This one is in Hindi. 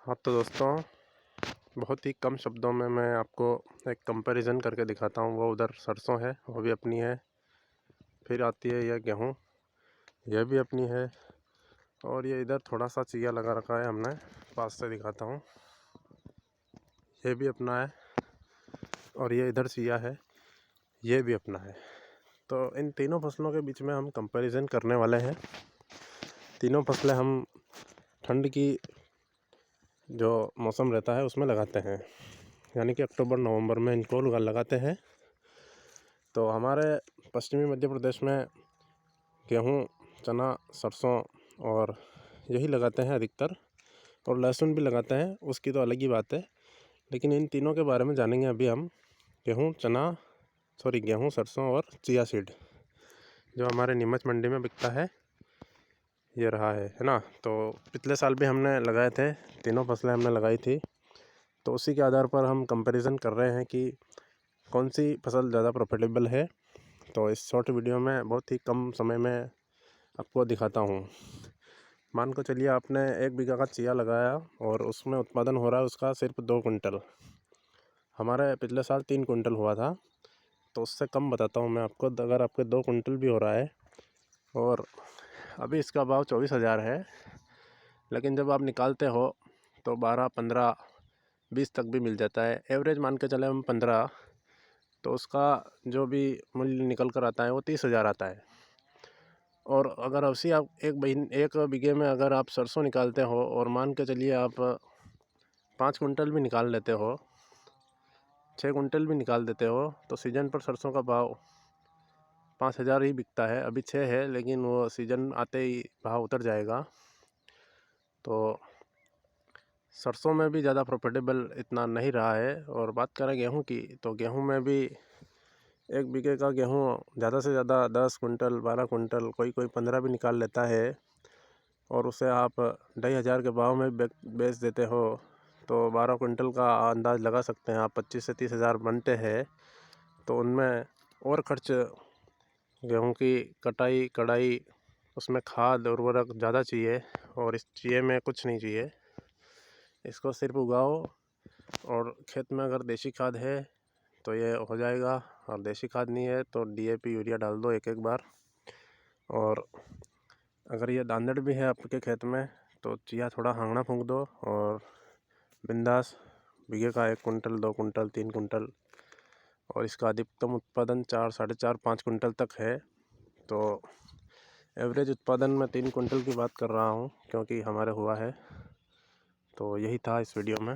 हाँ तो दोस्तों, बहुत ही कम शब्दों में मैं आपको एक कंपैरिजन करके दिखाता हूँ। वो उधर सरसों है, वो भी अपनी है। फिर आती है यह गेहूँ, यह भी अपनी है। और ये इधर थोड़ा सा चिया लगा रखा है हमने, पास से दिखाता हूँ। ये भी अपना है। और ये इधर चिया है, ये भी अपना है। तो इन तीनों फसलों के बीच में हम कंपैरिजन करने वाले हैं। तीनों फसलें हम ठंड की जो मौसम रहता है उसमें लगाते हैं, यानी कि अक्टूबर नवंबर में इनको लगाते हैं। तो हमारे पश्चिमी मध्य प्रदेश में गेहूँ, चना, सरसों और यही लगाते हैं अधिकतर। और लहसुन भी लगाते हैं, उसकी तो अलग ही बात है। लेकिन इन तीनों के बारे में जानेंगे अभी हम। गेहूँ, सरसों और चिया सीड जो हमारे नीमच मंडी में बिकता है, ये रहा है ना। तो पिछले साल भी हमने लगाए थे, तीनों फसलें हमने लगाई थी। तो उसी के आधार पर हम कंपैरिजन कर रहे हैं कि कौन सी फसल ज़्यादा प्रॉफिटेबल है। तो इस शॉर्ट वीडियो में बहुत ही कम समय में आपको दिखाता हूँ। मान को चलिए आपने 1 बीघा का चिया लगाया और उसमें उत्पादन हो रहा है उसका सिर्फ 2 कुंटल। हमारे पिछले साल 3 कुंटल हुआ था। तो उससे कम बताता हूँ मैं आपको। अगर आपके 2 कुंटल भी हो रहा है और अभी इसका भाव 24,000 है, लेकिन जब आप निकालते हो तो 12, 15, 20 तक भी मिल जाता है। एवरेज मान के चले हम 15, तो उसका जो भी मूल्य निकल कर आता है वो 30,000 आता है। और अगर उसी आप एक बीघे में अगर आप सरसों निकालते हो और मान के चलिए आप 5 कुंटल भी निकाल लेते हो, 6 कुंटल भी निकाल देते हो, तो सीजन पर सरसों का भाव 5,000 ही बिकता है। अभी 6 है, लेकिन वो सीजन आते ही भाव उतर जाएगा। तो सरसों में भी ज़्यादा प्रॉफिटेबल इतना नहीं रहा है। और बात करें गेहूं की, तो गेहूं में भी 1 बीघे का गेहूं ज़्यादा से ज़्यादा 10 कुंटल, 12 कुंटल, कोई 15 भी निकाल लेता है। और उसे आप 2,500 के भाव में बेच देते हो, तो 12 कुंटल का अंदाज़ लगा सकते हैं आप, 25 से 30,000 बनते हैं। तो उनमें और खर्च, गेहूं की कटाई, कढ़ाई, उसमें खाद उर्वरक ज़्यादा चाहिए। और इस चिये में कुछ नहीं चाहिए। इसको सिर्फ उगाओ और खेत में अगर देसी खाद है तो ये हो जाएगा, और देसी खाद नहीं है तो DAP यूरिया डाल दो एक बार। और अगर ये दांदड़ भी है आपके खेत में तो चिया थोड़ा हाँगना फूंक दो और बिंदास बीघे का 1 कुंटल, 2 कुंटल, 3 कुंटल। और इसका अधिकतम उत्पादन 4, 4.5, 5 कुंटल तक है। तो एवरेज उत्पादन में 3 कुंटल की बात कर रहा हूँ, क्योंकि हमारे हुआ है। तो यही था इस वीडियो में।